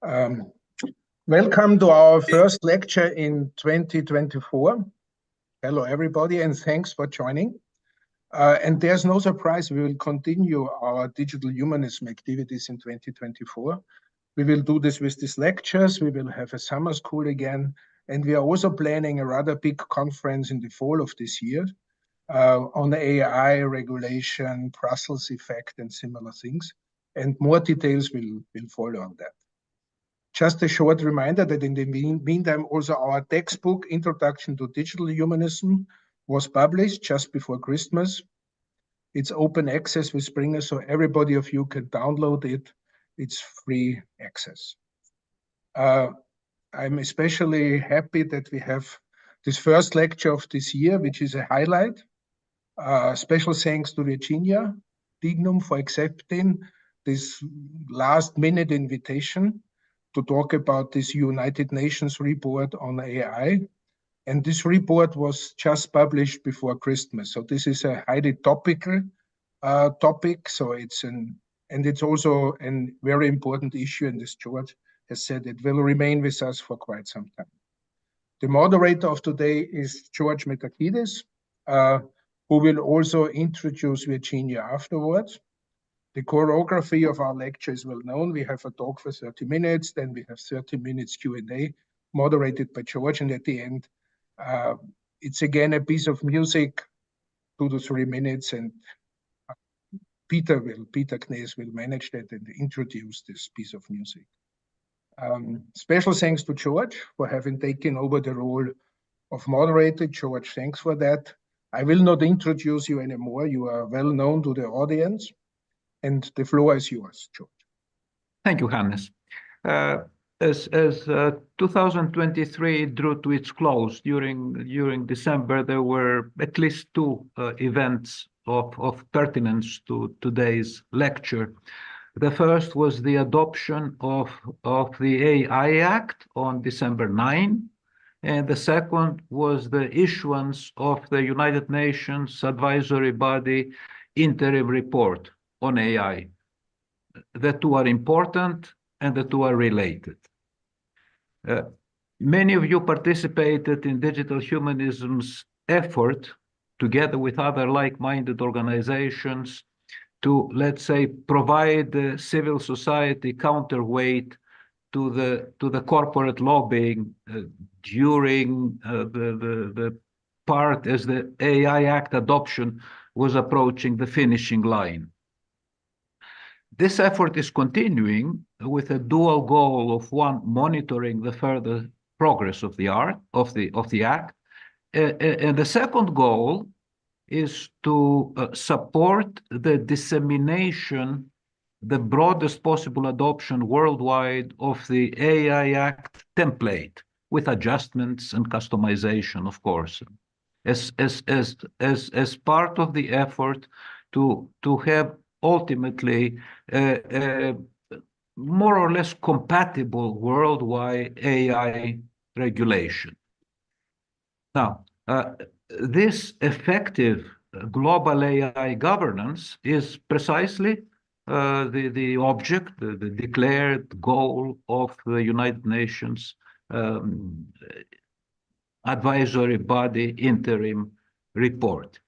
Um, Welcome to our first lecture in 2024. Hello, everybody, and thanks for joining. And there's no surprise, we will continue our digital humanism activities in 2024. We will do this with these lectures. We will have a summer school again. And we are also planning a rather big conference in the fall of this year on AI regulation, Brussels effect, and similar things. And more details will follow on that. Just a short reminder that in the meantime, also our textbook, Introduction to Digital Humanism, was published just before Christmas. It's open access with Springer, so everybody of you can download it. It's free access. I'm especially happy that we have this first lecture of this year, which is a highlight. Special thanks to Virginia Dignum for accepting this last-minute invitation to talk about this United Nations report on AI. And this report was just published before Christmas. So this is a highly topical topic. So it's also a very important issue. And as George has said, it will remain with us for quite some time. The moderator of today is George Metakidis, who will also introduce Virginia afterwards. The choreography of our lecture is well known. We have a talk for 30 minutes, then we have 30 minutes Q&A moderated by George, and at the end, it's again a piece of music, 2 to 3 minutes, and Peter Knees will manage that and introduce this piece of music. Special thanks to George for having taken over the role of moderator. George, thanks for that. I will not introduce you anymore. You are well known to the audience. And the floor is yours, George. Thank you, Hannes. As 2023 drew to its close, during December, there were at least 2 events of pertinence to today's lecture. The first was the adoption of the AI Act on December 9, and the second was the issuance of the United Nations Advisory Body interim report on AI. The 2 are important and the 2 are related. Many of you participated in Digital Humanism's effort, together with other like-minded organizations, to, let's say, provide the civil society counterweight to the corporate lobbying during the part as the AI Act adoption was approaching the finishing line. This effort is continuing with a dual goal of, 1, monitoring the further progress of the Act, and the second goal is to support the dissemination, the broadest possible adoption worldwide of the AI Act template, with adjustments and customization, of course, as part of the effort to have ultimately more or less compatible worldwide AI regulation. Now, this effective global AI governance is precisely the object, the declared goal of the United Nations Advisory Body interim report.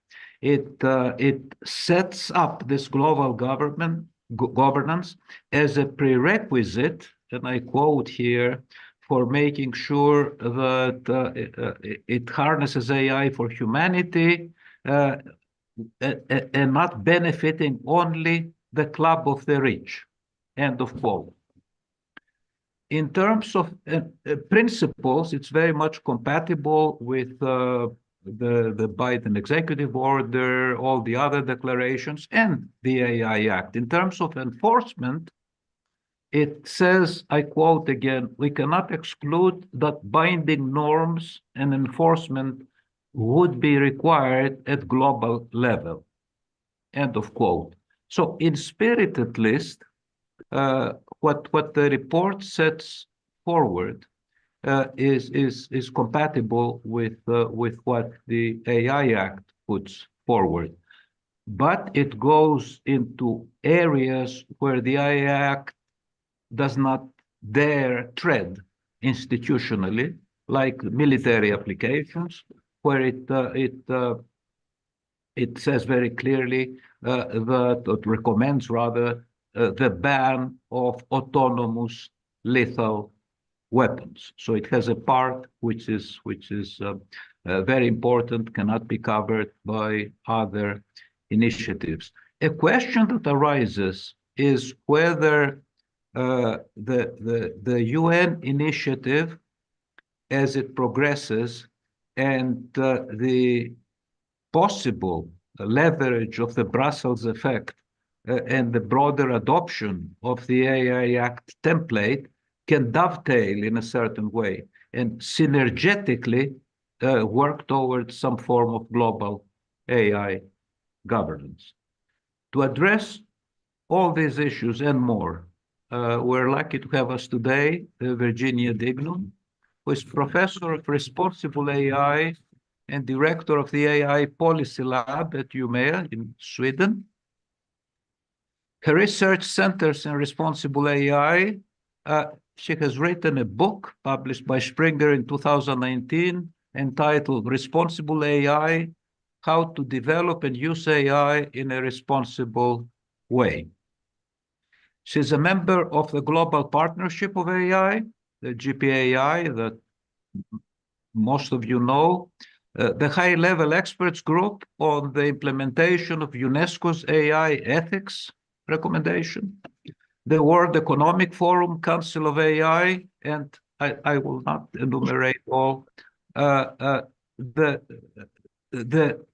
It sets up this global governance as a prerequisite, and I quote here, for making sure that it harnesses AI for humanity and not benefiting only the club of the rich, end of quote. In terms of principles, it's very much compatible with the Biden executive order, all the other declarations, and the AI Act. In terms of enforcement, it says, I quote again, we cannot exclude that binding norms and enforcement would be required at global level, end of quote. So in spirit, at least, what the report sets forward is compatible with what the AI Act puts forward. But it goes into areas where the AI Act does not dare tread institutionally, like military applications, where it says very clearly that it recommends rather the ban of autonomous lethal weapons. So it has a part which is very important, cannot be covered by other initiatives. A question that arises is whether the UN initiative, as it progresses, and the possible leverage of the Brussels effect and the broader adoption of the AI Act template can dovetail in a certain way and synergetically work towards some form of global AI governance. To address all these issues and more, we're lucky to have us today Virginia Dignum, who is Professor of Responsible AI and Director of the AI Policy Lab at Umeå in Sweden. Her research centers in responsible AI. She has written a book published by Springer in 2019 entitled Responsible AI, How to Develop and Use AI in a Responsible Way. She's a member of the Global Partnership of AI, the GPAI, that most of you know, the high-level experts group on the implementation of UNESCO's AI ethics recommendation, the World Economic Forum Council of AI, and I will not enumerate all.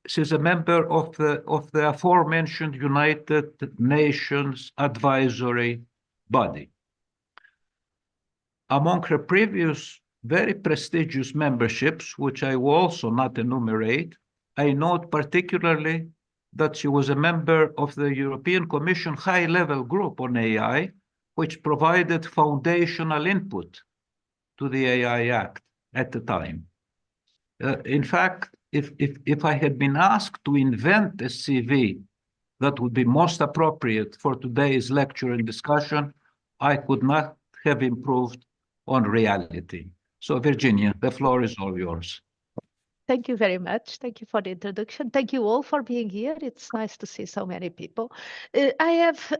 She's a member of the aforementioned United Nations Advisory Body. Among her previous very prestigious memberships, which I will also not enumerate, I note particularly that she was a member of the European Commission high-level group on AI, which provided foundational input to the AI Act at the time. In fact, if I had been asked to invent a CV that would be most appropriate for today's lecture and discussion, I could not have improved on reality. So Virginia, the floor is all yours. Thank you very much. Thank you for the introduction. Thank you all for being here. It's nice to see so many people. I have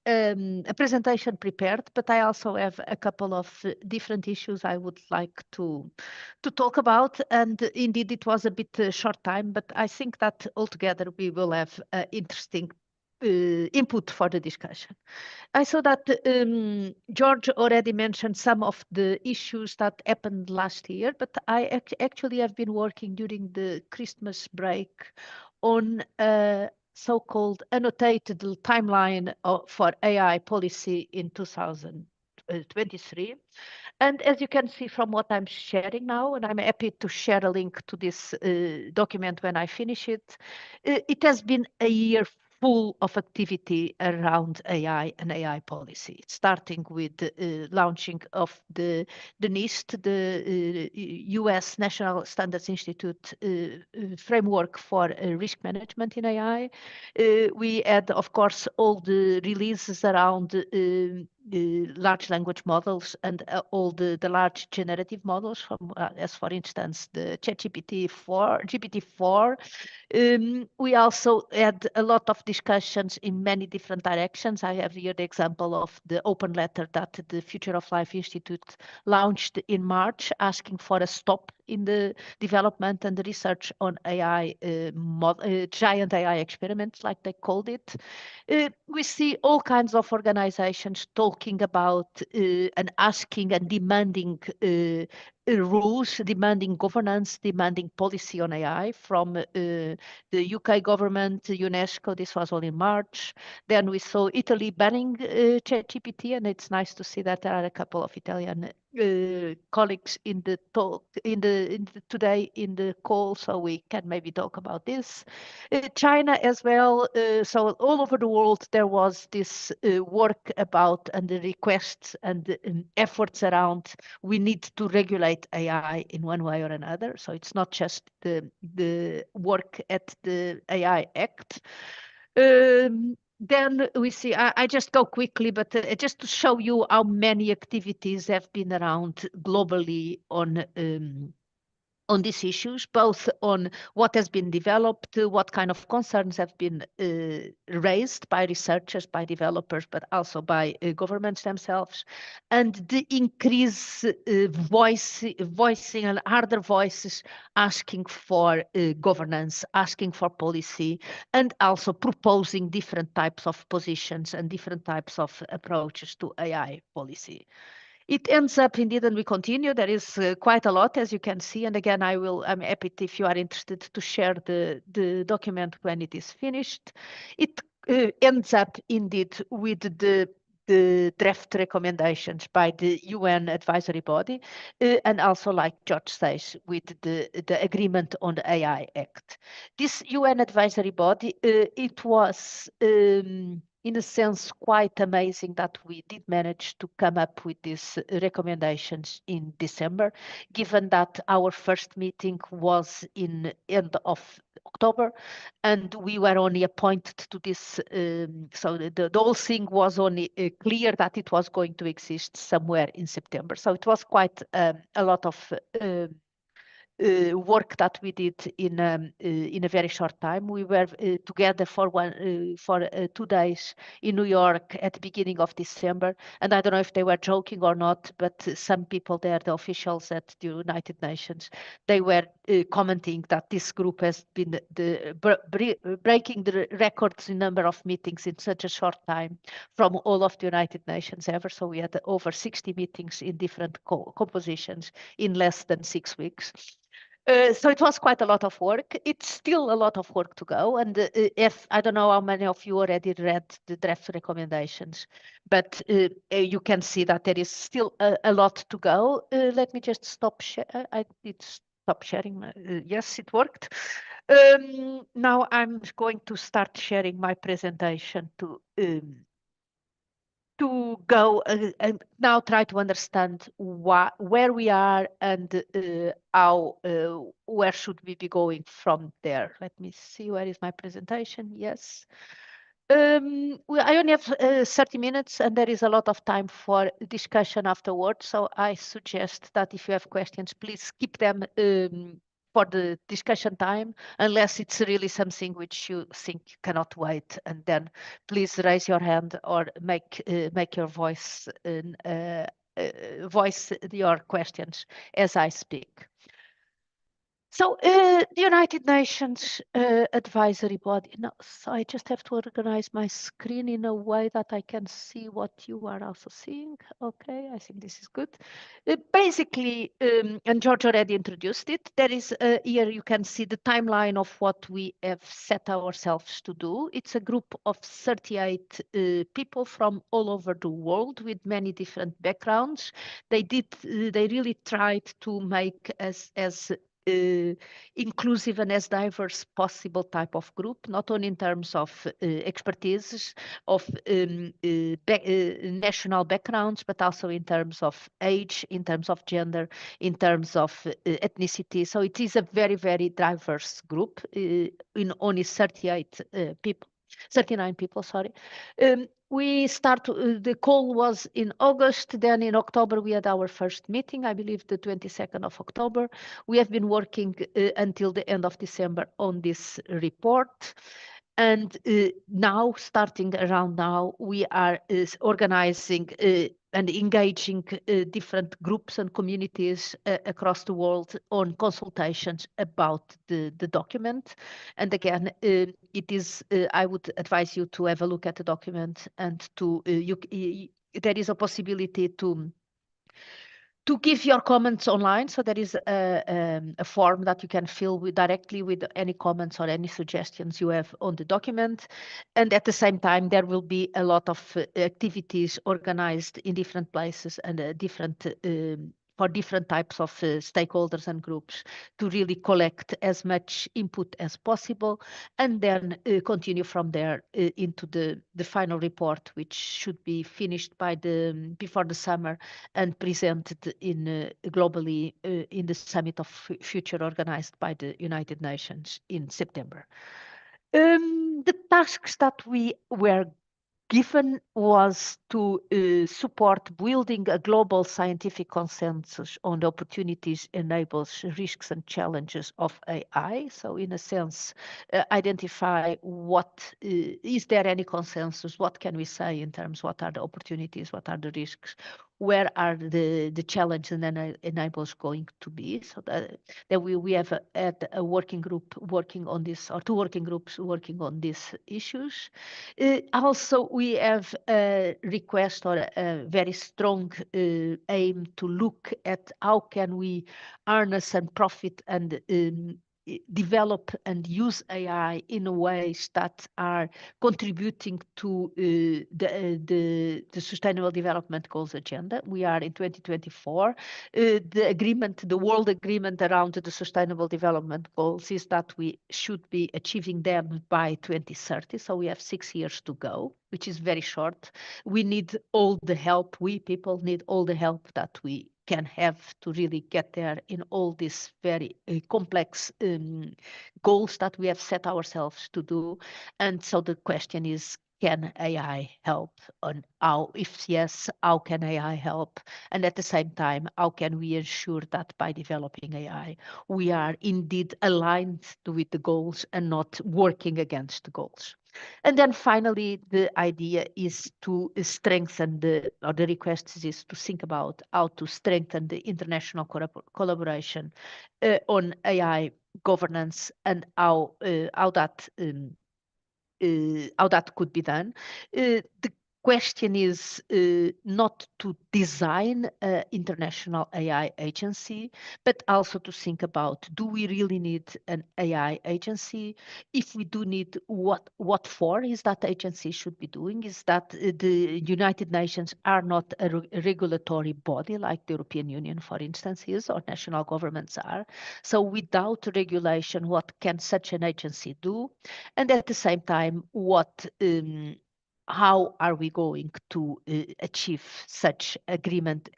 a presentation prepared, but I also have a couple of different issues I would like to talk about. And indeed, it was a bit short time, but I think that altogether we will have interesting input for the discussion. I saw that George already mentioned some of the issues that happened last year, but I actually have been working during the Christmas break on a so-called annotated timeline for AI policy in 2023. And as you can see from what I'm sharing now, and I'm happy to share a link to this document when I finish it, it has been a year full of activity around AI and AI policy, starting with the launching of the NIST, the US National Standards Institute framework for risk management in AI. We had, of course, all the releases around large language models and all the large generative models, from, as for instance, the GPT-4. We also had a lot of discussions in many different directions. I have here the example of the open letter that the Future of Life Institute launched in March, asking for a stop in the development and the research on AI, giant AI experiments, like they called it. We see all kinds of organizations talking about and asking and demanding rules, demanding governance, demanding policy on AI from the UK government, UNESCO. This was all in March. Then we saw Italy banning ChatGPT, and it's nice to see that there are a couple of Italian colleagues in the talk today in the call, so we can maybe talk about this. China as well. So all over the world there was this work about and the requests and the efforts around we need to regulate AI in one way or another. So it's not just the work at the AI Act. then we see, I just go quickly, but just to show you how many activities have been around globally on these issues, both on what has been developed, what kind of concerns have been raised by researchers, by developers, but also by governments themselves, and the increase voicing and harder voices asking for governance, asking for policy, and also proposing different types of positions and different types of approaches to AI policy. It ends up indeed, and we continue. There is quite a lot, as you can see. And again, I'm happy if you are interested to share the document when it is finished. It ends up indeed with the draft recommendations by the UN advisory body, and also, like George says, with the agreement on the AI Act. This UN advisory body, it was in a sense, quite amazing that we did manage to come up with these recommendations in December, given that our first meeting was in end of October, and we were only appointed to this. So the whole thing was only clear that it was going to exist somewhere in September. So it was quite a lot of work that we did in a very short time. We were together for 2 days in New York at the beginning of December, and I don't know if they were joking or not, but some people there, the officials at the United Nations, they were commenting that this group has been breaking the records in number of meetings in such a short time from all of the United Nations ever. So we had over 60 meetings in different compositions in less than 6 weeks. So it was quite a lot of work. It's still a lot of work to go. And if I don't know how many of you already read the draft recommendations, but you can see that there is still a lot to go. Let me just stop. I did stop sharing. Yes, it worked. Now I'm going to start sharing my presentation to go and now try to understand where we are and how where should we be going from there. Let me see, where is my presentation? Yes. I only have 30 minutes and there is a lot of time for discussion afterwards. So I suggest that if you have questions, please keep them for the discussion time, unless it's really something which you think cannot wait, and then please raise your hand or make your voice voice your questions as I speak. So the United Nations advisory body. No, so I just have to organize my screen in a way that I can see what you are also seeing. Okay, I think this is good. Basically, and George already introduced it, there is here you can see the timeline of what we have set ourselves to do. It's a group of 38 people from all over the world with many different backgrounds. They really tried to make us as inclusive and as diverse possible type of group, not only in terms of expertise, of national backgrounds, but also in terms of age, in terms of gender, in terms of ethnicity. So it is a very, very diverse group in only 39 people, sorry. We start, the call was in August, then in October we had our first meeting, I believe the 22nd of October. We have been working until the end of December on this report. And now, starting around now, we are organizing and engaging different groups and communities across the world on consultations about the document. And again, it is, I would advise you to have a look at the document and to, there is a possibility to give your comments online. So there is a form that you can fill directly with any comments or any suggestions you have on the document. And at the same time, there will be a lot of activities organized in different places and for different types of stakeholders and groups to really collect as much input as possible, and then continue from there into the final report, which should be finished before the summer and presented in globally in the Summit of Future organized by the United Nations in September. The tasks that we were given was to support building a global scientific consensus on the opportunities, enables, risks and challenges of AI. So in a sense, identify what, is there any consensus? What can we say in terms, what are the opportunities? What are the risks? Where are the challenges and enables going to be? So that we have had a working group working on this, or 2 working groups working on these issues. Also, we have a request or a very strong aim to look at how can we harness and profit and develop and use AI in ways that are contributing to the Sustainable Development Goals agenda. We are in 2024. The world agreement around the Sustainable Development Goals is that we should be achieving them by 2030. So we have 6 years to go, which is very short. We need all the help. We people need all the help that we can have to really get there in all these very complex goals that we have set ourselves to do. And so the question is, can AI help? And how, if yes, how can AI help? And at the same time, how can we ensure that by developing AI, we are indeed aligned with the goals and not working against the goals? And then finally, the idea is to strengthen the request is to think about how to strengthen the international collaboration on AI governance and how that could be done. The question is not to design an international AI agency, but also to think about, do we really need an AI agency? If we do need, what for is that agency should be doing? Is that the United Nations are not a regulatory body like the European Union, for instance, is, or national governments are. So without regulation, what can such an agency do? And at the same time, how are we going to achieve such agreement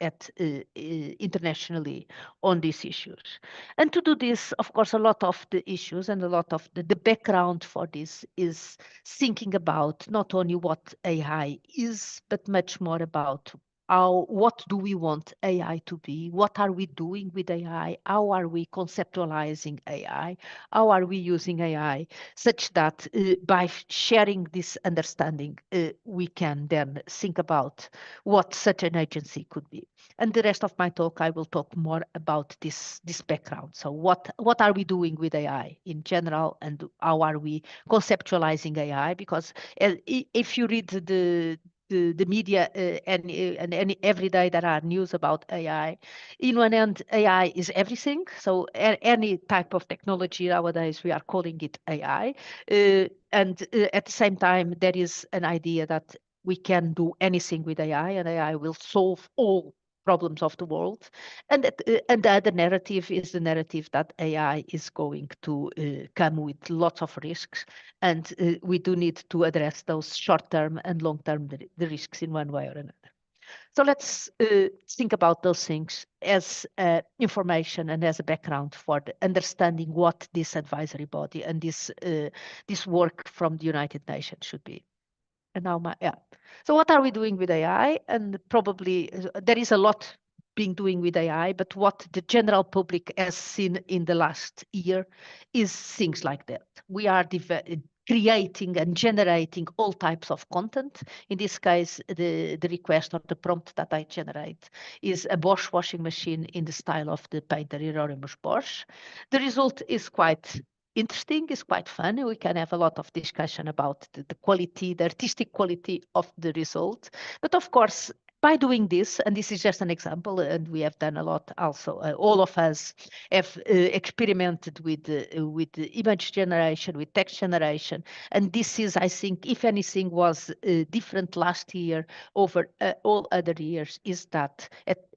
internationally on these issues? And to do this, of course, a lot of the issues and a lot of the background for this is thinking about not only what AI is, but much more about what do we want AI to be? What are we doing with AI? How are we conceptualizing AI? How are we using AI such that by sharing this understanding, we can then think about what such an agency could be. And the rest of my talk, I will talk more about this background. So what are we doing with AI in general, and how are we conceptualizing AI? Because if you read the media and every day there are news about AI. In one end, AI is everything. So any type of technology nowadays, we are calling it AI. And at the same time, there is an idea that we can do anything with AI, and AI will solve all problems of the world. And the other narrative is the narrative that AI is going to come with lots of risks, and we do need to address those short-term and long-term the risks in one way or another. So let's think about those things as information and as a background for the understanding what this advisory body and this work from the United Nations should be. And now so what are we doing with AI? And probably there is a lot being doing with AI, but what the general public has seen in the last year is things like that. We are creating and generating all types of content. In this case, the request or the prompt that I generate is a Bosch washing machine in the style of the painter Hieronymus Bosch. The result is quite interesting, is quite fun. We can have a lot of discussion about the quality, the artistic quality of the result. But of course, by doing this, and this is just an example, and we have done a lot also, all of us have experimented with image generation, with text generation. And this is, I think, if anything was different last year over all other years, is that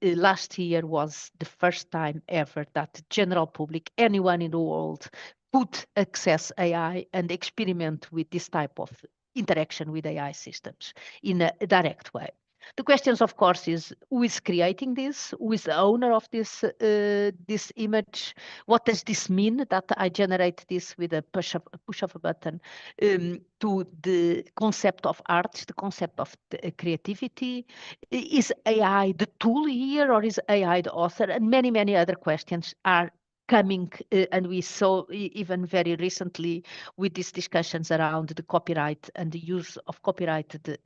last year was the first time ever that the general public, anyone in the world, could access AI and experiment with this type of interaction with AI systems in a direct way. The questions, of course, is who is creating this? Who is the owner of this this image? What does this mean that I generate this with a push of a button? To the concept of art, the concept of the creativity. Is AI the tool here, or is AI the author? And many, many other questions are coming, and we saw even very recently with these discussions around the copyright and the use of copyrighted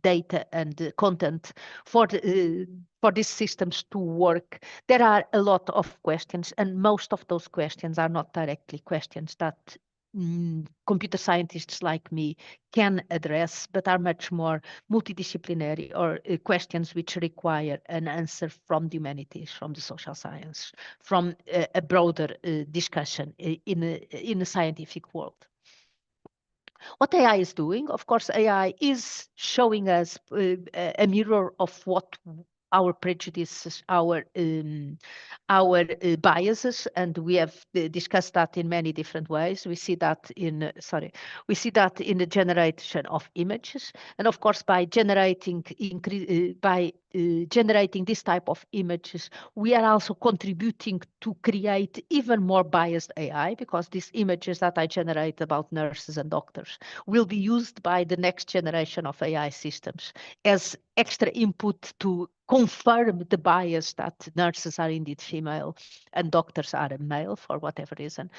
data and content for these systems to work. There are a lot of questions, and most of those questions are not directly questions that computer scientists like me can address, but are much more multidisciplinary, or questions which require an answer from the humanities, from the social science, from a broader discussion in a scientific world. What AI is doing, of course, AI is showing us a mirror of what our prejudices, our biases, and we have discussed that in many different ways. We see that in the generation of images, and of course, by generating this type of images, we are also contributing to create even more biased AI, because these images that I generate about nurses and doctors will be used by the next generation of AI systems as extra input to confirm the bias that nurses are indeed female and doctors are male for whatever reason.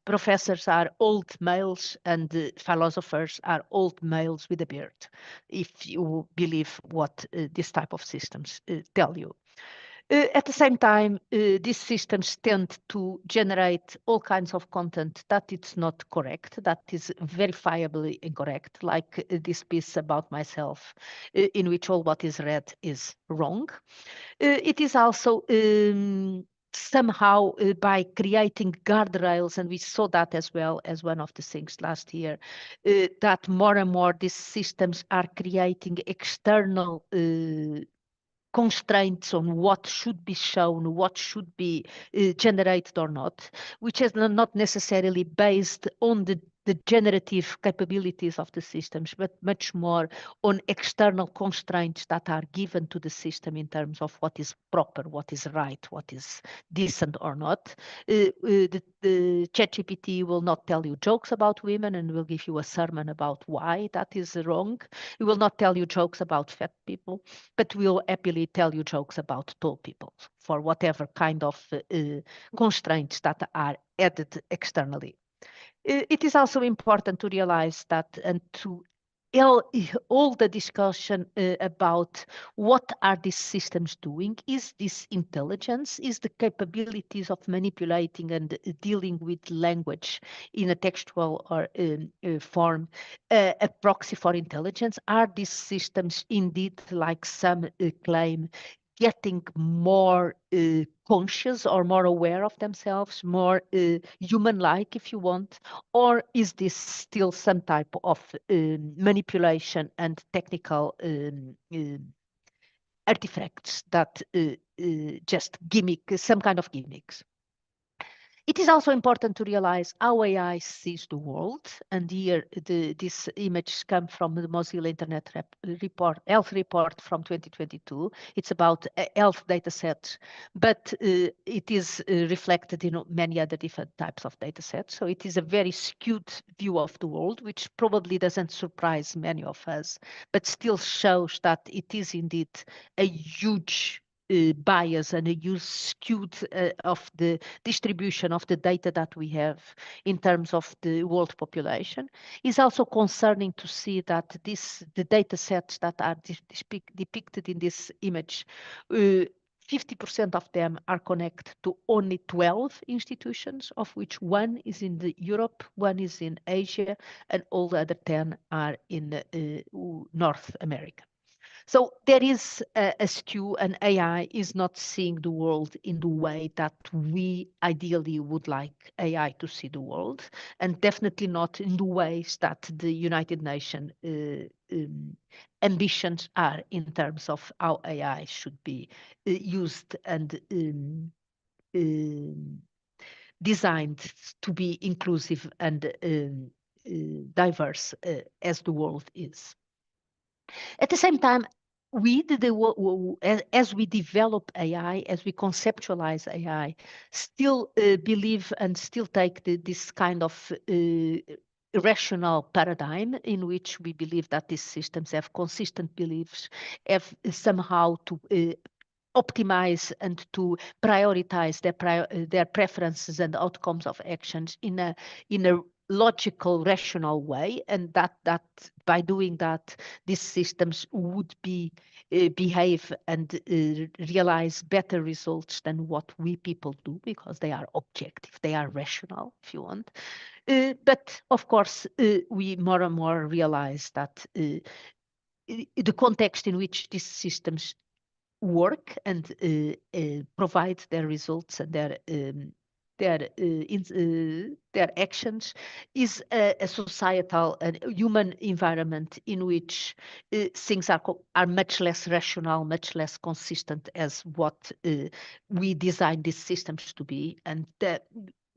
Professors are old males, and philosophers are old males with a beard, if you believe what this type of systems tell you. At the same time, these systems tend to generate all kinds of content that it's not correct, that is verifiably incorrect, like this piece about myself, in which all what is read is wrong. It is also somehow by creating guardrails, and we saw that as well as one of the things last year, that more and more these systems are creating external constraints on what should be shown, what should be generated or not, which is not necessarily based on the generative capabilities of the systems, but much more on external constraints that are given to the system in terms of what is proper, what is right, what is decent or not. The ChatGPT will not tell you jokes about women and will give you a sermon about why that is wrong. It will not tell you jokes about fat people, but will happily tell you jokes about tall people for whatever kind of constraints that are added externally. It is also important to realize that, and to all the discussion about what are these systems doing, is this intelligence, is the capabilities of manipulating and dealing with language in a textual or form a proxy for intelligence? Are these systems indeed, like some claim, getting more conscious or more aware of themselves, more human-like, if you want? Or is this still some type of manipulation and technical artifacts that just gimmick, some kind of gimmicks? It is also important to realize how AI sees the world, and here this image comes from the Mozilla Internet Health Report from 2022. It's about health data sets, but it is reflected in many other different types of data sets. So it is a very skewed view of the world, which probably doesn't surprise many of us, but still shows that it is indeed a huge bias and a huge skewed of the distribution of the data that we have in terms of the world population. Is also concerning to see that the data sets that are depicted in this image, 50% of them are connected to only 12 institutions, of which one is in Europe, one is in Asia, and all the other 10 are in North America. So there is a skew, and AI is not seeing the world in the way that we ideally would like AI to see the world, and definitely not in the ways that the United Nations ambitions are in terms of how AI should be used and designed to be inclusive and diverse as the world is. At the same time, as we develop AI, as we conceptualize AI, still believe and still take this kind of rational paradigm in which we believe that these systems have consistent beliefs, have somehow to optimize and to prioritize their preferences and outcomes of actions in a logical, rational way, and that by doing that, these systems would behave and realize better results than what we people do, because they are objective, they are rational, if you want. But of course, we more and more realize that the context in which these systems work and provide their results and their actions is a societal and human environment in which things are much less rational, much less consistent as what we design these systems to be, and that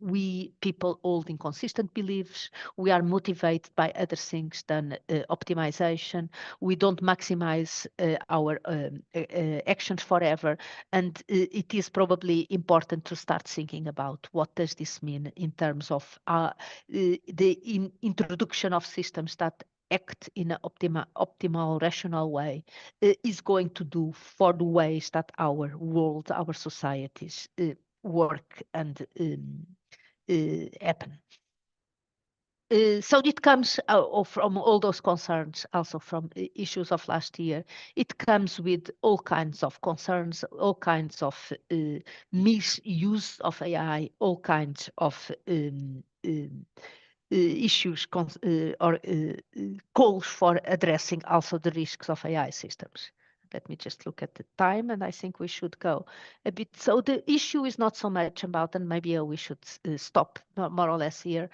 we people hold inconsistent beliefs. We are motivated by other things than optimization. We don't maximize our actions forever, and it is probably important to start thinking about what does this mean in terms of the introduction of systems that act in an optimal, rational way is going to do for the ways that our world, our societies work and happen. So it comes from all those concerns, also from issues of last year. It comes with all kinds of concerns, all kinds of misuse of AI, all kinds of issues or calls for addressing also the risks of AI systems. Let me just look at the time, and I think we should go a bit. So the issue is not so much about, and maybe we should stop more or less here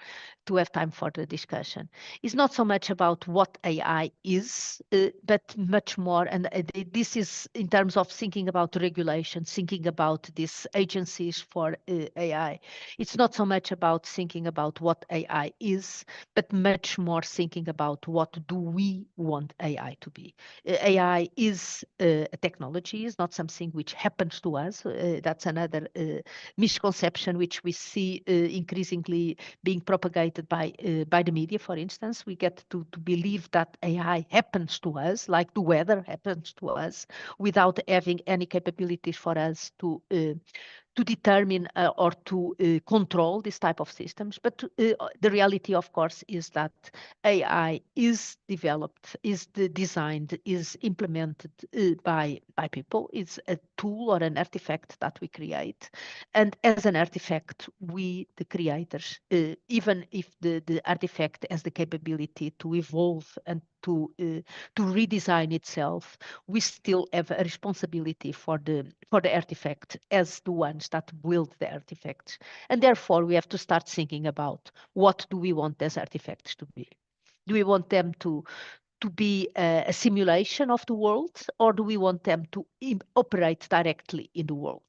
to have time for the discussion. It's not so much about what AI is, but much more, and this is in terms of thinking about regulation, thinking about these agencies for AI. It's not so much about thinking about what AI is, but much more thinking about what do we want AI to be. AI is a technology, is not something which happens to us. That's another misconception which we see increasingly being propagated by the media, for instance. We get to believe that AI happens to us, like the weather happens to us, without having any capabilities for us to determine or to control this type of systems. But the reality, of course, is that AI is developed, is designed, is implemented by people. It's a tool or an artifact that we create. And as an artifact, we, the creators, even if the artifact has the capability to evolve and to redesign itself, we still have a responsibility for the artifact as the ones that build the artifacts. And therefore, we have to start thinking about what do we want these artifacts to be? Do we want them to be a simulation of the world, or do we want them to operate directly in the world?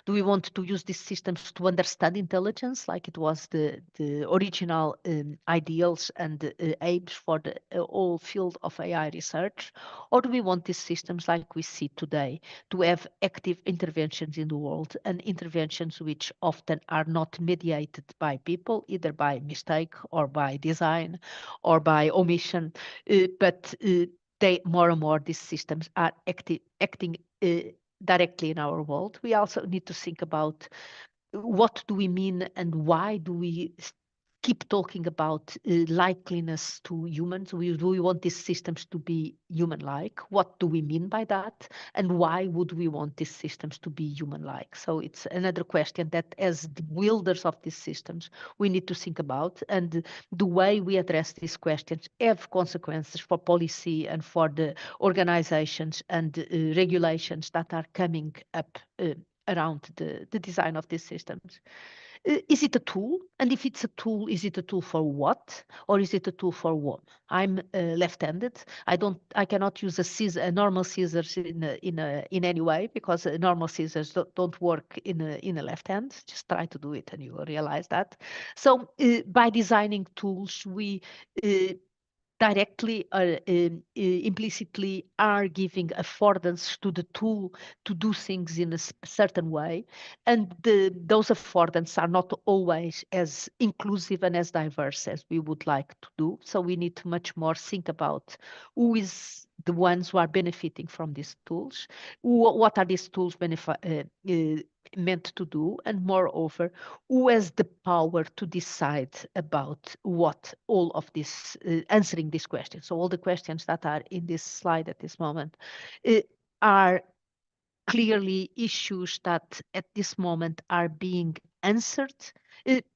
Do we want to use these systems to understand intelligence, like it was the original ideals and aims for the whole field of AI research? Or do we want these systems, like we see today, to have active interventions in the world, and interventions which often are not mediated by people, either by mistake or by design or by omission, but they more and more, these systems are acting directly in our world. We also need to think about what do we mean and why do we keep talking about likeliness to humans. Do we want these systems to be human-like? What do we mean by that? And why would we want these systems to be human-like? So it's another question that, as the builders of these systems, we need to think about. And the way we address these questions have consequences for policy and for the organizations and regulations that are coming up around the design of these systems. Is it a tool? And if it's a tool, is it a tool for what? Or is it a tool for what? I'm left-handed. I cannot use a normal scissors in any way, because normal scissors don't work in a left hand. Just try to do it and you will realize that. So by designing tools, we directly or implicitly are giving affordance to the tool to do things in a certain way. And those affordances are not always as inclusive and as diverse as we would like to do. So we need to much more think about who is the ones who are benefiting from these tools, what are these tools meant to do, and moreover, who has the power to decide about what all of this, answering these questions. So all the questions that are in this slide at this moment are clearly issues that at this moment are being answered.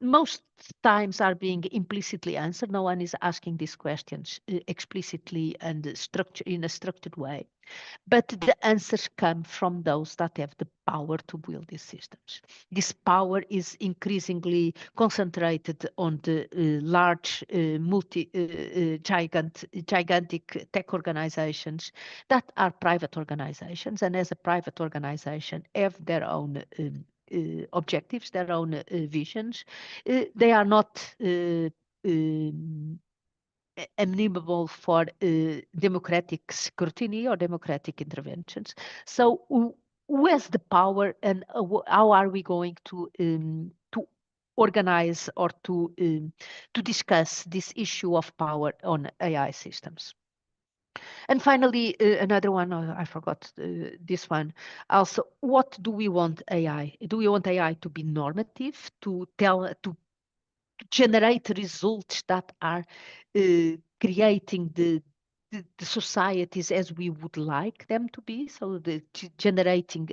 Most times are being implicitly answered. No one is asking these questions explicitly and in a structured way. But the answers come from those that have the power to build these systems. This power is increasingly concentrated on the large, gigantic tech organizations that are private organizations, and as a private organization have their own objectives, their own visions. They are not amenable for democratic scrutiny or democratic interventions. So who has the power, and how are we going to organize or to discuss this issue of power on AI systems? And finally, another one, I forgot this one. Also, what do we want AI? Do we want AI to be normative, to generate results that are creating the societies as we would like them to be? So generating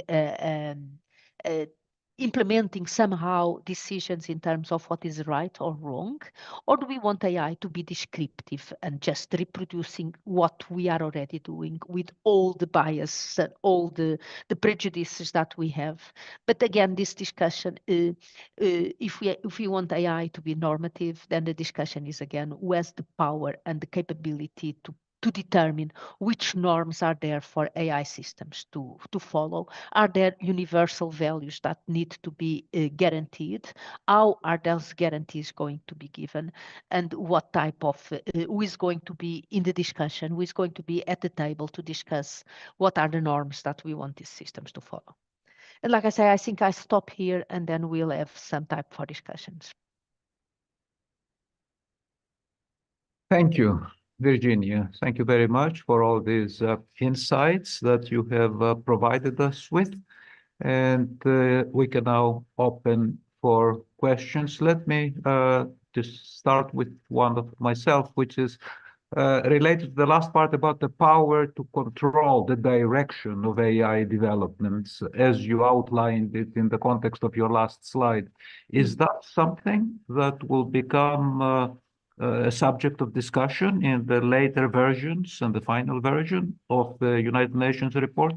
implementing somehow decisions in terms of what is right or wrong? Or do we want AI to be descriptive and just reproducing what we are already doing with all the bias and all the prejudices that we have? But again, this discussion, if we want AI to be normative, then the discussion is again, who has the power and the capability to determine which norms are there for AI systems to follow? Are there universal values that need to be guaranteed? How are those guarantees going to be given? And what type of, who is going to be in the discussion, who is going to be at the table to discuss what are the norms that we want these systems to follow? And like I say, I think I stop here and then we'll have some time for discussions. Thank you, Virginia. Thank you very much for all these insights that you have provided us with. And we can now open for questions. Let me just start with one of myself, which is related to the last part about the power to control the direction of AI developments, as you outlined it in the context of your last slide. Is that something that will become a subject of discussion in the later versions and the final version of the United Nations report?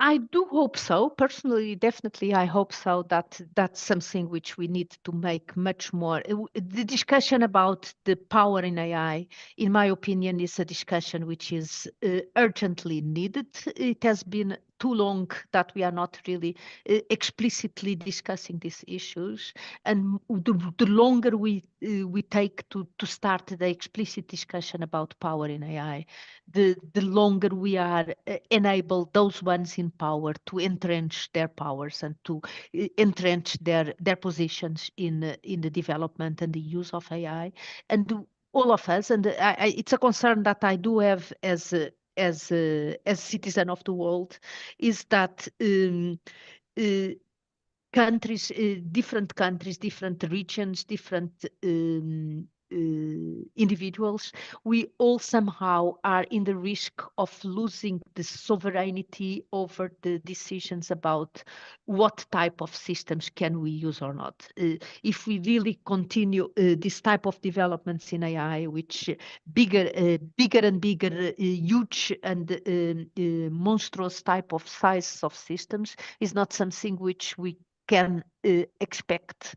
I do hope so. Personally, definitely, I hope so. That's something which we need to make much more. The discussion about the power in AI, in my opinion, is a discussion which is urgently needed. It has been too long that we are not really explicitly discussing these issues, and the longer we take to start the explicit discussion about power in AI, the longer we are enable those ones in power to entrench their powers and to entrench their positions in the development and the use of AI. And all of us, and it's a concern that I do have as a citizen of the world, is that countries, different regions, different individuals, we all somehow are in the risk of losing the sovereignty over the decisions about what type of systems can we use or not. If we really continue this type of developments in AI, which bigger and bigger, huge and monstrous type of size of systems, is not something which we can expect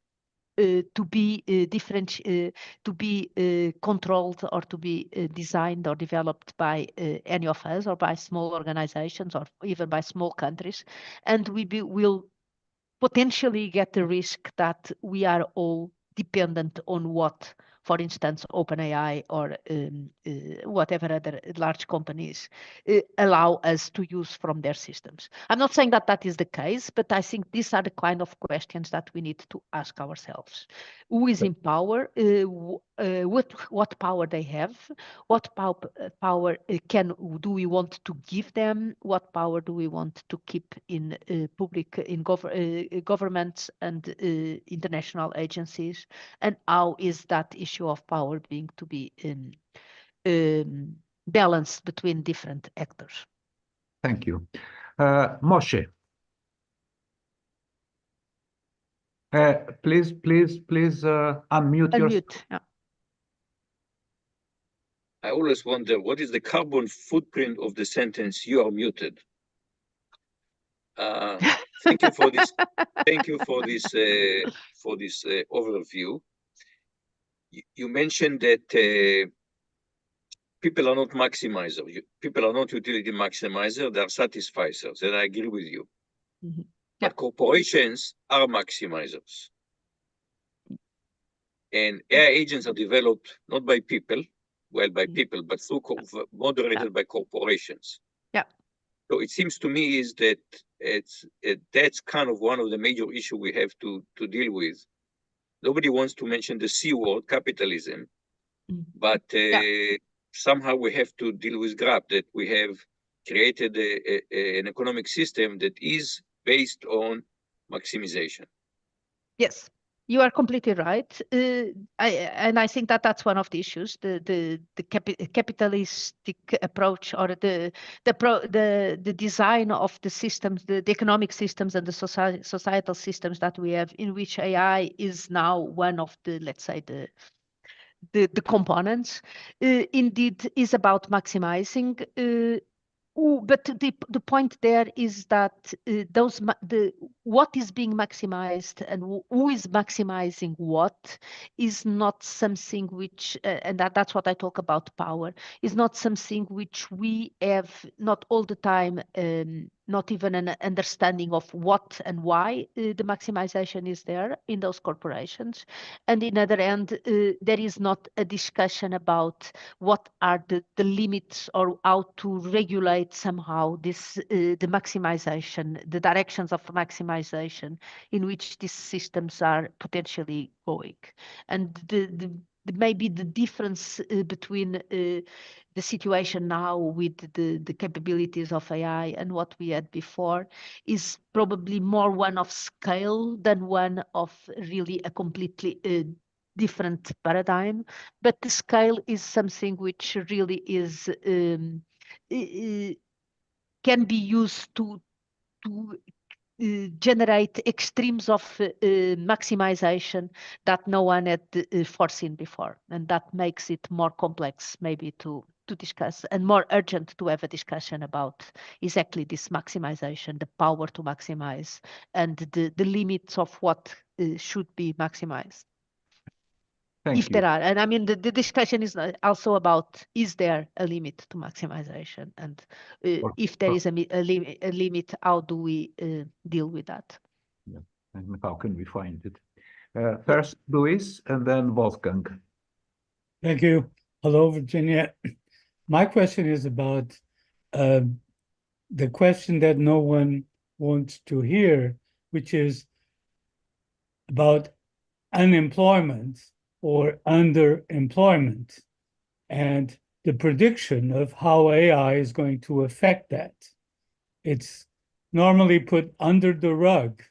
to be different, to be controlled or to be designed or developed by any of us, or by small organizations, or even by small countries. And we will potentially get the risk that we are all dependent on what for instance, OpenAI or whatever other large companies allow us to use from their systems. I'm not saying that that is the case, but I think these are the kind of questions that we need to ask ourselves. Who is in power? What power they have? What power do we want to give them? What power do we want to keep in governments and international agencies? And how is that issue of power being to be balanced between different actors? Thank you. Moshe. Please unmute yourself. Yeah. I always wonder, what is the carbon footprint of the sentence, "You are muted"? Thank you for this. Thank you for this overview. You mentioned that people are not maximizers. People are not utility maximizers. They are satisficers, and I agree with you. Mm-hmm. But corporations are maximizers. And AI agents are developed not by people, by people, but through moderated by corporations. Yeah. So it seems to me is that that's kind of one of the major issues we have to deal with. Nobody wants to mention the C word, capitalism, but somehow we have to deal with GRAP, that we have created an economic system that is based on maximization. Yes, you are completely right. I think that that's one of the issues, the capitalistic approach, or the design of the systems, the economic systems and the societal systems that we have, in which AI is now one of the, let's say, the components. Indeed, is about maximizing. But the point there is that what is being maximized and who is maximizing what is not something which, and that's what I talk about power, is not something which we have not all the time, not even an understanding of what and why the maximization is there in those corporations. And in other end, there is not a discussion about what are the limits or how to regulate somehow this the maximization, the directions of maximization in which these systems are potentially going. And maybe the difference between the situation now with the capabilities of AI and what we had before is probably more one of scale than one of really a completely different paradigm. But the scale is something which really is can be used to generate extremes of maximization that no one had foreseen before, and that makes it more complex maybe to discuss, and more urgent to have a discussion about exactly this maximization, the power to maximize, and the limits of what should be maximized. If there are, and I mean, the discussion is also about, is there a limit to maximization? And if there is a limit, how do we deal with that? Yeah. And how can we find it? First, Luis, and then Wolfgang. Thank you. Hello, Virginia. My question is about the question that no one wants to hear, which is about unemployment or underemployment, and the prediction of how AI is going to affect that. It's normally put under the rug,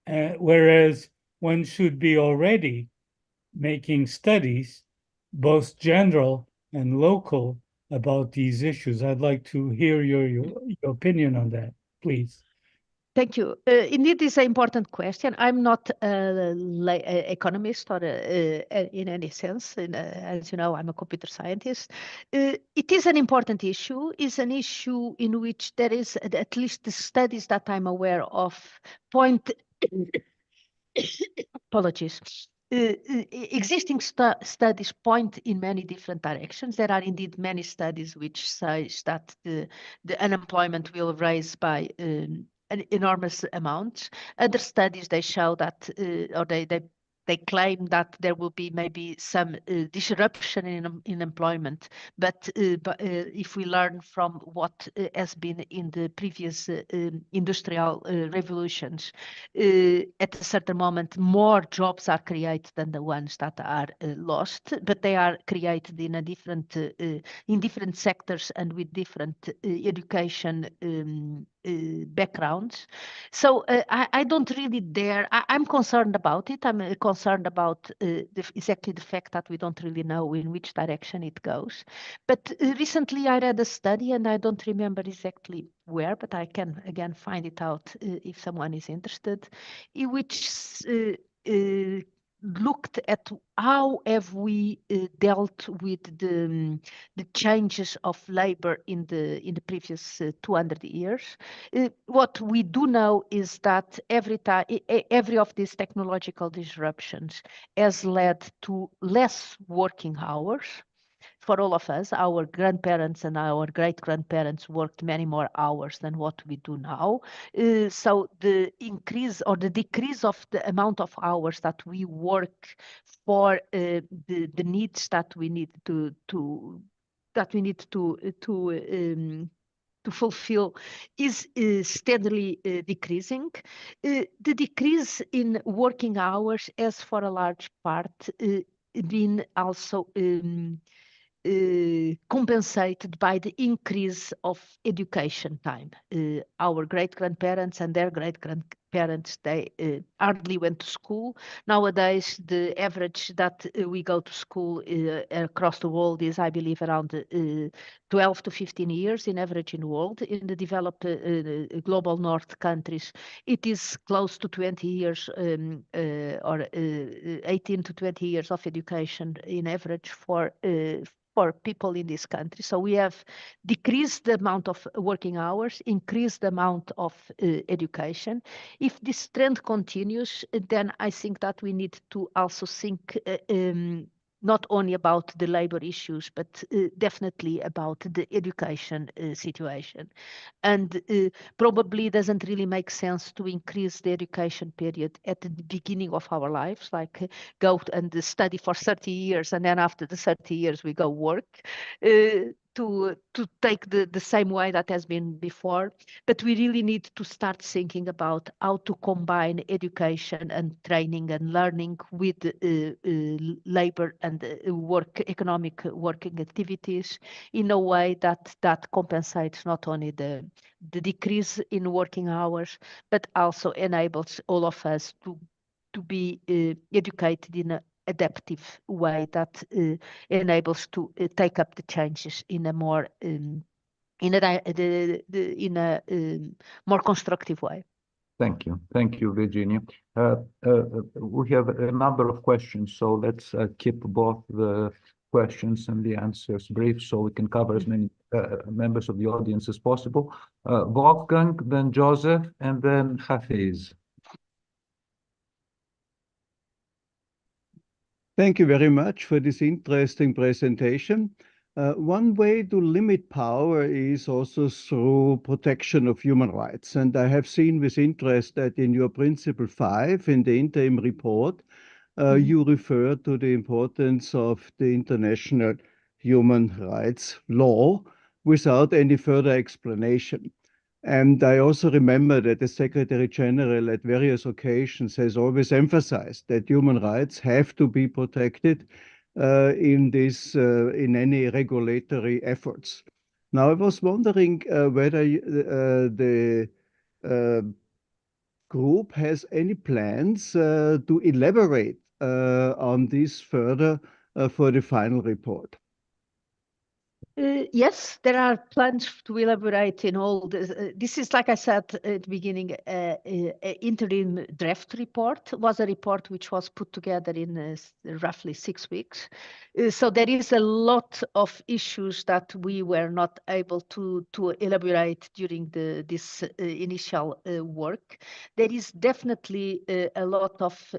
whereas one should be already making studies, both general and local, about these issues. I'd like to hear your opinion on that, please. Thank you. Indeed, it's an important question. I'm not an economist or in any sense. As you know, I'm a computer scientist. It is an important issue. It's an issue in which there is, at least the studies that I'm aware of, point, apologies. Existing studies point in many different directions. There are indeed many studies which say that the unemployment will rise by an enormous amount. Other studies, they show that, or they they claim that there will be maybe some disruption in employment, but if we learn from what has been in the previous industrial revolutions, at a certain moment more jobs are created than the ones that are lost, but they are created in a different in different sectors and with different education backgrounds. So I don't really dare. I'm concerned about it. I'm concerned about exactly the fact that we don't really know in which direction it goes. But recently I read a study, and I don't remember exactly where, but I can again find it out if someone is interested, in which looked at how have we dealt with the changes of labor in the previous 200 years. What we do know is that every of these technological disruptions has led to less working hours. For all of us, our grandparents and our great-grandparents worked many more hours than what we do now. So the increase or the decrease of the amount of hours that we work for the needs that we need to fulfill is steadily decreasing. The decrease in working hours has for a large part been also compensated by the increase of education time. Our great-grandparents and their great-grandparents, they hardly went to school. Nowadays, the average that we go to school across the world is, I believe, around 12 to 15 years in average in the world. In the developed global north countries, it is close to 20 years or 18 to 20 years of education in average for people in this country. So we have decreased the amount of working hours, increased the amount of education. If this trend continues, then I think that we need to also think not only about the labor issues, but definitely about the education situation. And probably doesn't really make sense to increase the education period at the beginning of our lives, like go and study for 30 years, and then after the 30 years we go work. To take the same way that has been before, but we really need to start thinking about how to combine education and training and learning with labor and economic working activities in a way that compensates not only the decrease in working hours, but also enables all of us to be educated in an adaptive way that enables to take up the changes in a more more constructive way. Thank you, Virginia. We have a number of questions, so let's keep both the questions and the answers brief so we can cover as many members of the audience as possible. Wolfgang, then Joseph, and then Hafiz. Thank you very much for this interesting presentation. One way to limit power is also through protection of human rights. And I have seen with interest that in your Principle 5, in the interim report, you refer to the importance of the international human rights law without any further explanation. And I also remember that the Secretary General at various occasions has always emphasized that human rights have to be protected in any regulatory efforts. Now, I was wondering whether the group has any plans to elaborate on this further for the final report. Yes, there are plans to elaborate in all this. This is, like I said at the beginning, interim draft report. It was a report which was put together in roughly 6 weeks. So there is a lot of issues that we were not able to elaborate during this initial work. There is definitely a lot of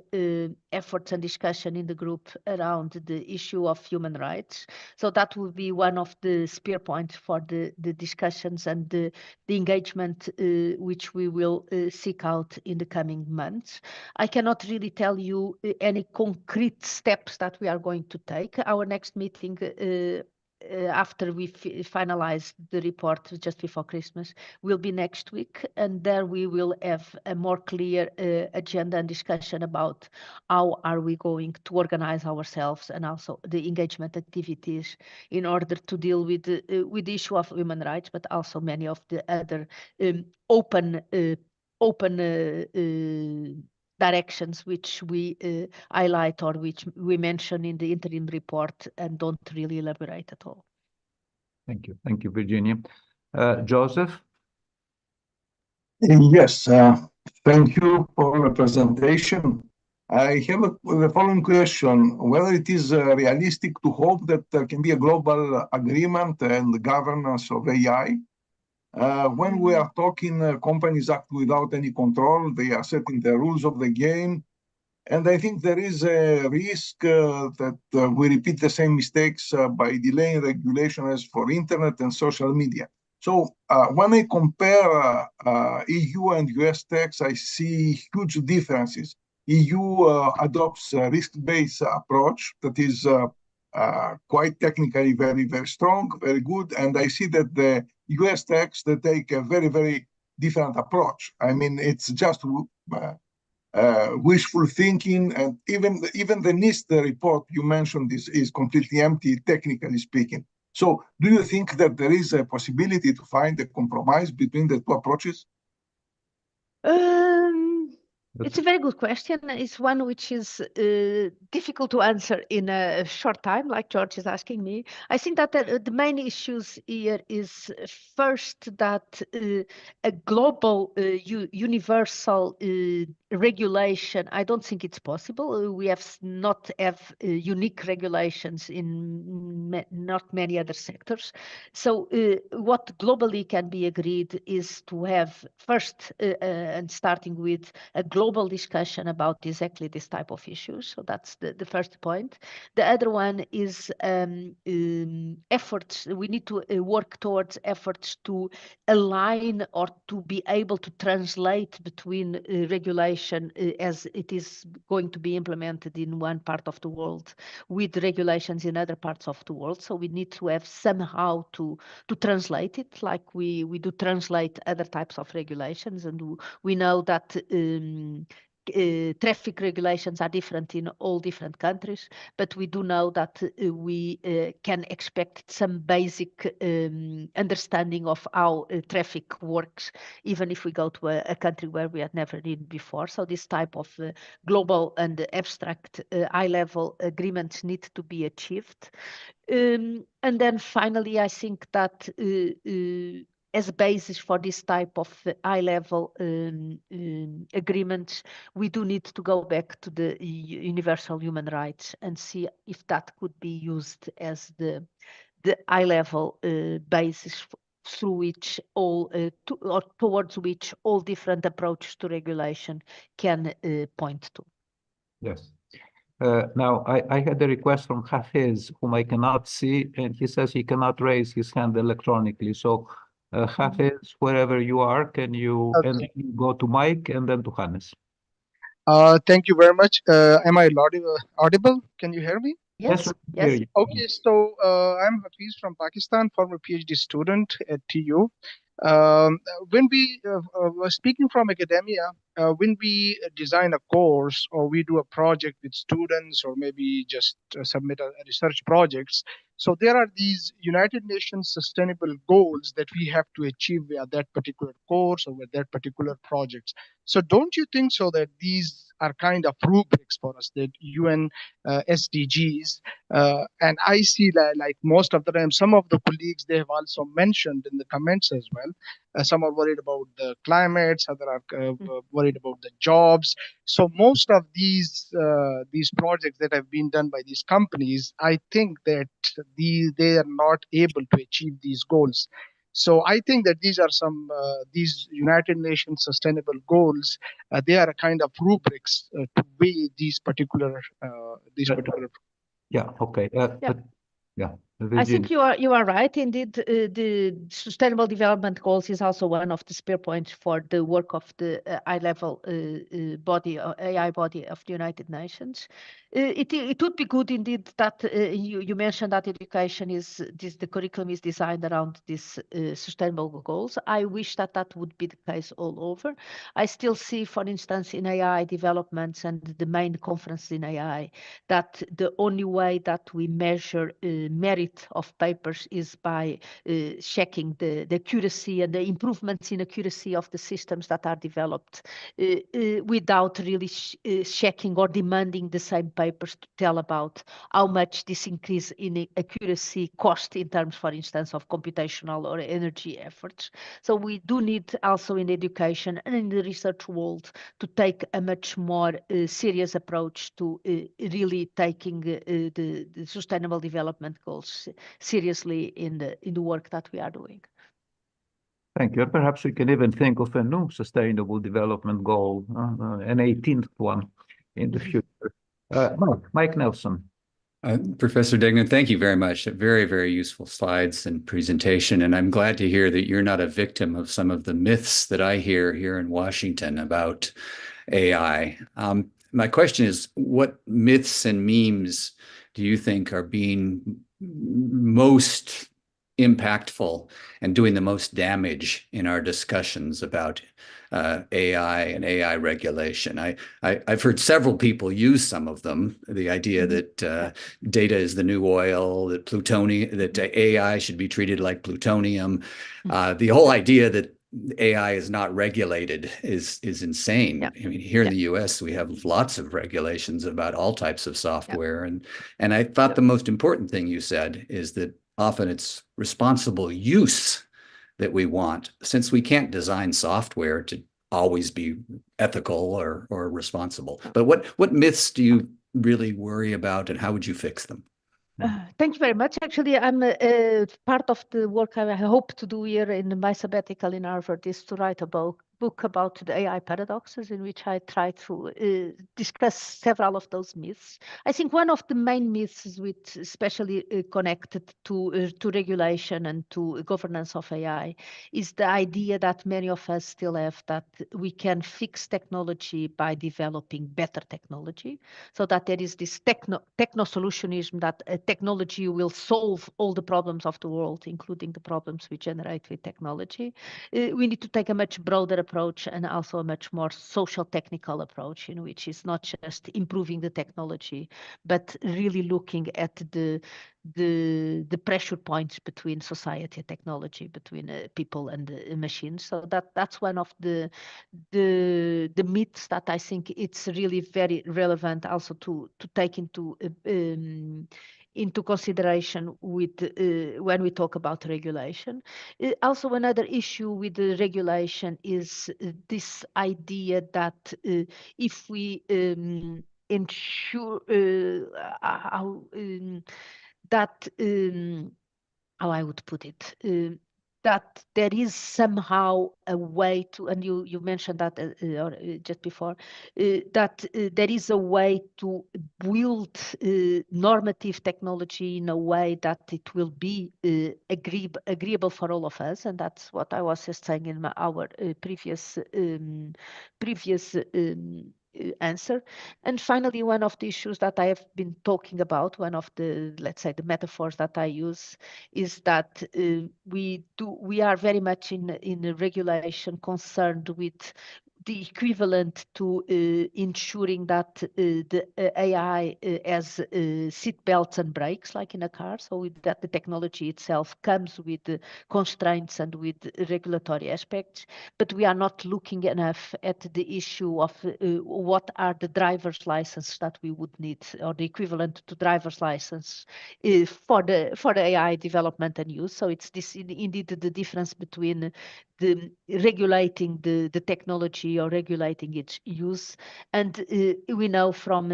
efforts and discussion in the group around the issue of human rights. So that will be one of the spear point for the discussions and the engagement which we will seek out in the coming months. I cannot really tell you any concrete steps that we are going to take. Our next meeting after we finalize the report just before Christmas will be next week, and there we will have a more clear agenda and discussion about how are we going to organize ourselves and also the engagement activities in order to deal with the issue of human rights, but also many of the other open directions which we highlight or which we mention in the interim report and don't really elaborate at all. Thank you, Virginia. Joseph? Yes, thank you for the presentation. I have the following question, whether it is realistic to hope that there can be a global agreement and governance of AI. When we are talking companies act without any control, they are setting the rules of the game. And I think there is a risk that we repeat the same mistakes by delaying regulation as for internet and social media. So when I compare EU and US tax, I see huge differences. EU adopts a risk-based approach that is quite technically very, very strong, very good. And I see that the US tax, they take a very, very different approach. I mean, it's just wishful thinking, and even the NIST report you mentioned is completely empty, technically speaking. So do you think that there is a possibility to find a compromise between the two approaches? It's a very good question. It's one which is difficult to answer in a short time, like George is asking me. I think that the main issues here is first that a global universal regulation, I don't think it's possible. We have not have unique regulations in not many other sectors. So what globally can be agreed is to have first and starting with a global discussion about exactly this type of issues. So that's the first point. The other one is efforts. We need to work towards efforts to align or to be able to translate between regulation as it is going to be implemented in one part of the world with regulations in other parts of the world. So we need to have somehow to translate it, like we do translate other types of regulations. And we know that traffic regulations are different in all different countries, but we do know that we can expect some basic understanding of how traffic works, even if we go to a country where we had never been before. So this type of global and abstract high-level agreements need to be achieved. And then finally, I think that as a basis for this type of high-level agreements, we do need to go back to the universal human rights and see if that could be used as the high-level basis through which all or towards which all different approaches to regulation can point to. Yes. Now, I had a request from Hafiz, whom I cannot see, and he says he cannot raise his hand electronically. So, Hafiz, wherever you are, can you go to Mike and then to Hannes? Thank you very much. Am I audible? Can you hear me? Yes. Yes. Okay, so I'm Hafiz from Pakistan, former PhD student at TU. When we were speaking from academia, when we design a course or we do a project with students or maybe just submit a research projects, so there are these United Nations sustainable goals that we have to achieve with that particular course or with that particular project. So don't you think so that these are kind of rubrics for us, that UN SDGs, and I see that like most of the time, some of the colleagues, they have also mentioned in the comments as well, some are worried about the climates, others are worried about the jobs. So most of these projects that have been done by these companies, I think that they are not able to achieve these goals. So I think that these are some these United Nations sustainable goals. They are a kind of rubrics to weigh these particular. Yeah. Okay. But, yeah. I think you are right. Indeed, the Sustainable Development Goals is also one of the spear points for the work of the high-level body, AI body of the United Nations. It would be good indeed that you mentioned that education the curriculum is designed around these sustainable goals. I wish that would be the case all over. I still see, for instance, in AI developments and the main conference in AI, that the only way that we measure merit of papers is by checking the accuracy and the improvements in accuracy of the systems that are developed without really checking or demanding the same papers to tell about how much this increase in accuracy cost in terms, for instance, of computational or energy efforts. So we do need also in education and in the research world to take a much more serious approach to really taking the Sustainable Development Goals seriously in the work that we are doing. Thank you. Perhaps we can even think of a new Sustainable Development Goal, an 18th one in the future. Mike Nelson. Professor Degnan, thank you very much. Very, very useful slides and presentation. And I'm glad to hear that you're not a victim of some of the myths that I hear here in Washington about AI. My question is, what myths and memes do you think are being most impactful and doing the most damage in our discussions about AI and AI regulation? I've heard several people use some of them. The idea that data is the new oil, that that AI should be treated like plutonium. The whole idea that AI is not regulated is insane. Yeah. I mean, here in the US, we have lots of regulations about all types of software. And I thought the most important thing you said is that often it's responsible use that we want, since we can't design software to always be ethical or responsible. But what myths do you really worry about, and how would you fix them? Thank you very much. Actually, I'm part of the work I hope to do here in my sabbatical in Harvard is to write a book about the AI paradoxes, in which I try to discuss several of those myths. I think one of the main myths, especially connected to regulation and to governance of AI, is the idea that many of us still have, that we can fix technology by developing better technology. So that there is this techno-solutionism, that technology will solve all the problems of the world, including the problems we generate with technology. We need to take a much broader approach, and also a much more social technical approach, in which is not just improving the technology, but really looking at the pressure points between society and technology, between people and machines. So that's one of the myths that I think it's really very relevant also to take into consideration with when we talk about regulation. Also, another issue with the regulation is this idea that if we ensure that how I would put it, that there is somehow a way to, and you mentioned that just before, that there is a way to build normative technology in a way that it will be agreeable for all of us, and that's what I was just saying in our previous answer. And finally, one of the issues that I have been talking about, one of the, let's say, the metaphors that I use, is that we are very much in a regulation concerned with the equivalent to ensuring that the AI has seat belts and brakes, like in a car, so that the technology itself comes with constraints and with regulatory aspects, but we are not looking enough at the issue of what are the driver's license that we would need, or the equivalent to driver's license for the AI development and use. So it's this indeed the difference between the regulating the technology monitoring or regulating its use. And we know from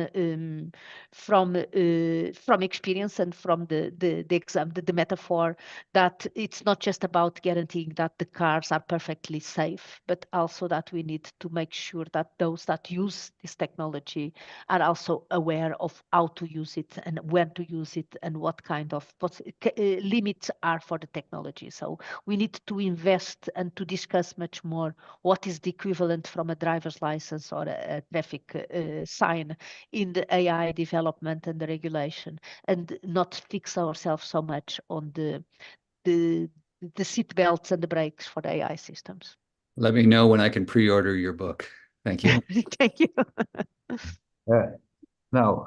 experience and from the metaphor that it's not just about guaranteeing that the cars are perfectly safe, but also that we need to make sure that those that use this technology are also aware of how to use it and when to use it and what kind of limits are for the technology. So we need to invest and to discuss much more what is the equivalent from a driver's license or a traffic sign in the AI development and the regulation, and not fix ourselves so much on the seat belts and the brakes for the AI systems. Let me know when I can pre-order your book. Thank you. Thank you. Now,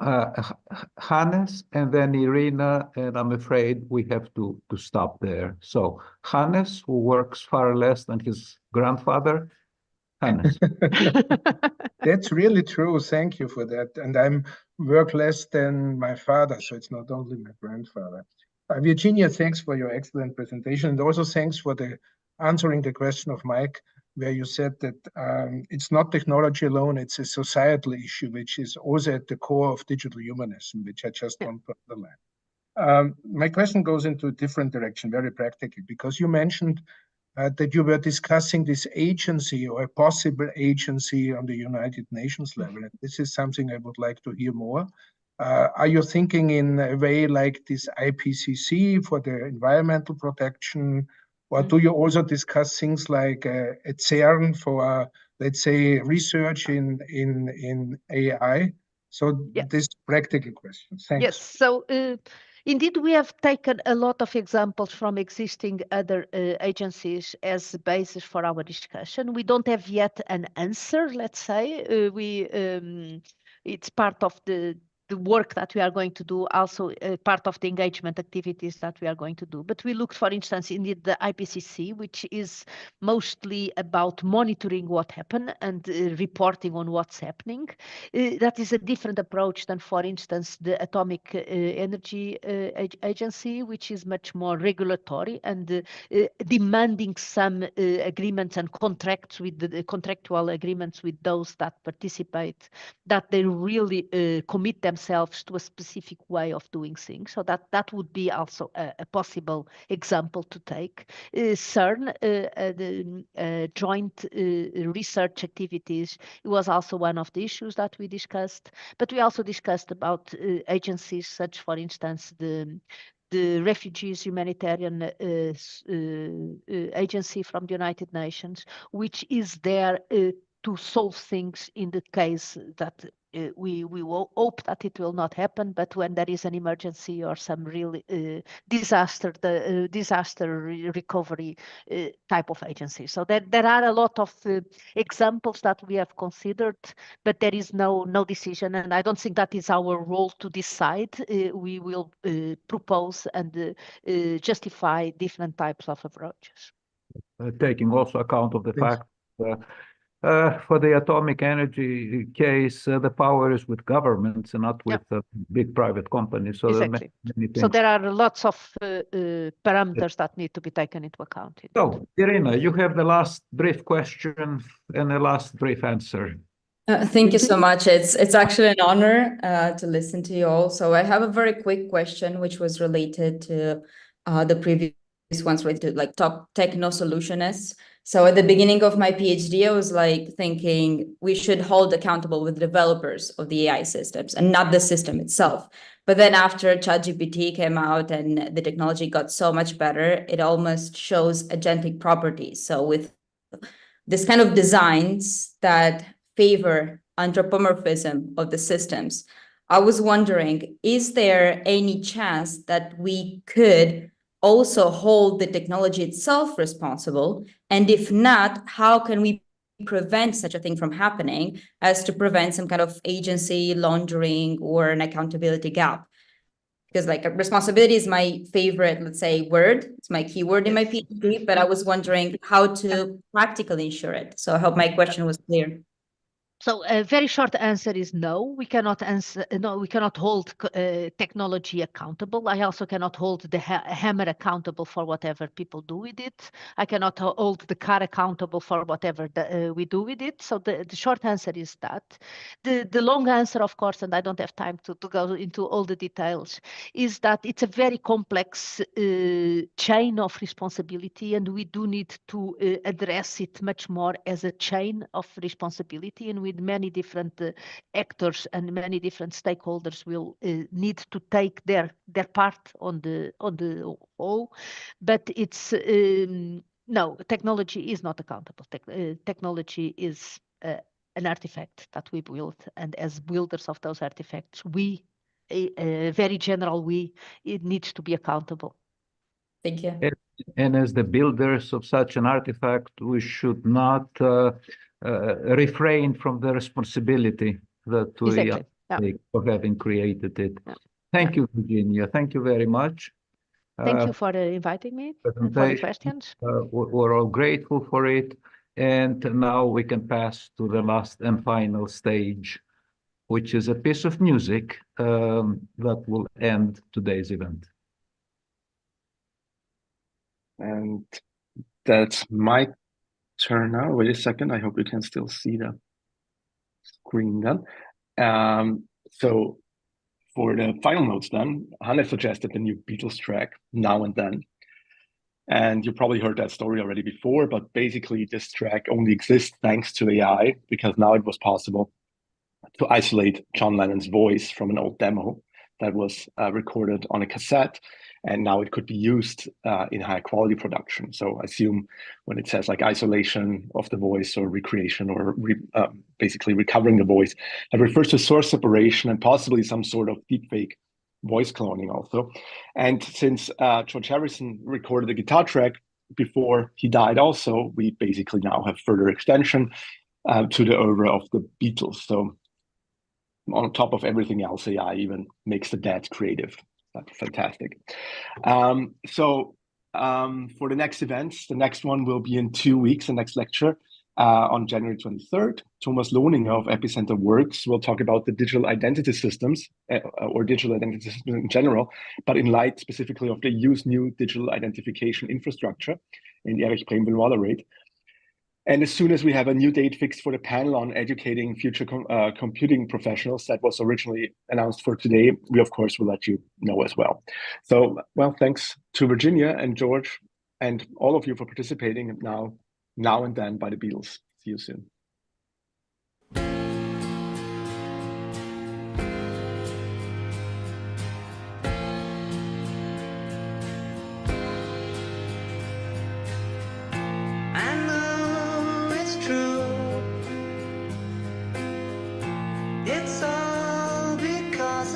Hannes and then Irina, and I'm afraid we have to stop there. So Hannes, who works far less than his grandfather. Hannes. That's really true. Thank you for that. And I'm work less than my father, so it's not only my grandfather. Virginia, thanks for your excellent presentation, and also thanks for answering the question of Mike, where you said that it's not technology alone, it's a societal issue, which is also at the core of digital humanism, which I just want to underline. My question goes into a different direction, very practical, because you mentioned that you were discussing this agency or a possible agency on the United Nations level. And this is something I would like to hear more. Are you thinking in a way like this IPCC for the environmental protection? Or do you also discuss things like a CERN for, let's say, research in AI? So this practical question. Thanks. Yes. So indeed, we have taken a lot of examples from existing other agencies as the basis for our discussion. We don't have yet an answer, let's say. It's part of the work that we are going to do, also part of the engagement activities that we are going to do. But we looked, for instance, in the IPCC, which is mostly about monitoring what happened and reporting on what's happening. That is a different approach than, for instance, the Atomic Energy Agency, which is much more regulatory and demanding some agreements and contracts with the contractual agreements with those that participate, that they really commit themselves to a specific way of doing things. So that would be also a possible example to take. CERN, the joint research activities, it was also one of the issues that we discussed. But we also discussed about agencies such, for instance, the Refugees Humanitarian Agency from the United Nations, which is there to solve things in the case that we will hope that it will not happen, but when there is an emergency or some real disaster recovery type of agency. So there are a lot of examples that we have considered, but there is no decision, and I don't think that is our role to decide. We will propose and justify different types of approaches. Taking also account of the fact for the atomic energy case, the power is with governments and not with big private companies. So, exactly. So there are lots of parameters that need to be taken into account. So, Irina, you have the last brief question and the last brief answer. Thank you so much. It's actually an honor to listen to you all. So I have a very quick question, which was related to the previous ones related to like top techno solutionists. So at the beginning of my PhD, I was like thinking we should hold accountable with developers of the AI systems and not the system itself. But then after ChatGPT came out and the technology got so much better, it almost shows agentic properties. So with this kind of designs that favor anthropomorphism of the systems, I was wondering, is there any chance that we could also hold the technology itself responsible? And if not, how can we prevent such a thing from happening as to prevent some kind of agency laundering or an accountability gap? Because like responsibility is my favorite, let's say, word. It's my keyword in my PhD, but I was wondering how to practically ensure it. So I hope my question was clear. So a very short answer is no. We cannot answer. No, we cannot hold technology accountable. I also cannot hold the hammer accountable for whatever people do with it. I cannot hold the car accountable for whatever we do with it. So the short answer is that. The long answer, of course, and I don't have time to go into all the details, is that it's a very complex chain of responsibility, and we do need to address it much more as a chain of responsibility, and with many different actors and many different stakeholders will need to take their part on the whole. But it's no, technology is not accountable. Technology is an artifact that we build, and as builders of those artifacts, we, very general, it needs to be accountable. Thank you. And as the builders of such an artifact, we should not refrain from the responsibility that we take for having created it. Yeah. Thank you, Virginia. Thank you very much. Thank you for inviting me and for the questions. We're all grateful for it. And now we can pass to the last and final stage, which is a piece of music that will end today's event. And that's my turn now. Wait a second. I hope you can still see the screen then. So for the final notes then, Hannes suggested the new Beatles track, Now and Then. And you probably heard that story already before, but basically this track only exists thanks to AI, because now it was possible to isolate John Lennon's voice from an old demo that was recorded on a cassette, and now it could be used in high quality production. So I assume when it says like isolation of the voice or recreation or basically recovering the voice, it refers to source separation and possibly some sort of deepfake voice cloning also. And since George Harrison recorded the guitar track before he died also, we basically now have further extension to the oeuvre of the Beatles. So on top of everything else, AI even makes the dead creative. That's fantastic. So for the next events, the next one will be in 2 weeks, the next lecture on January 23rd. Thomas Lohninger of Epicenter Works will talk about the digital identity systems or digital identity systems in general, but in light specifically of the EU's new digital identification infrastructure, and Erich Brehm will moderate. And as soon as we have a new date fixed for the panel on educating future computing professionals that was originally announced for today, we of course will let you know as well. So, well, thanks to Virginia and George and all of you for participating now and Then by the Beatles. See you soon. It's all because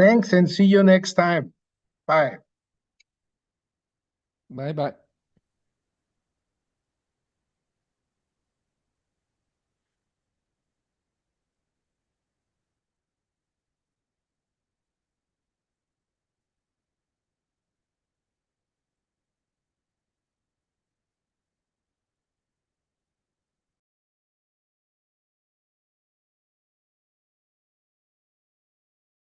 Thanks and see you next time. Bye. Bye bye.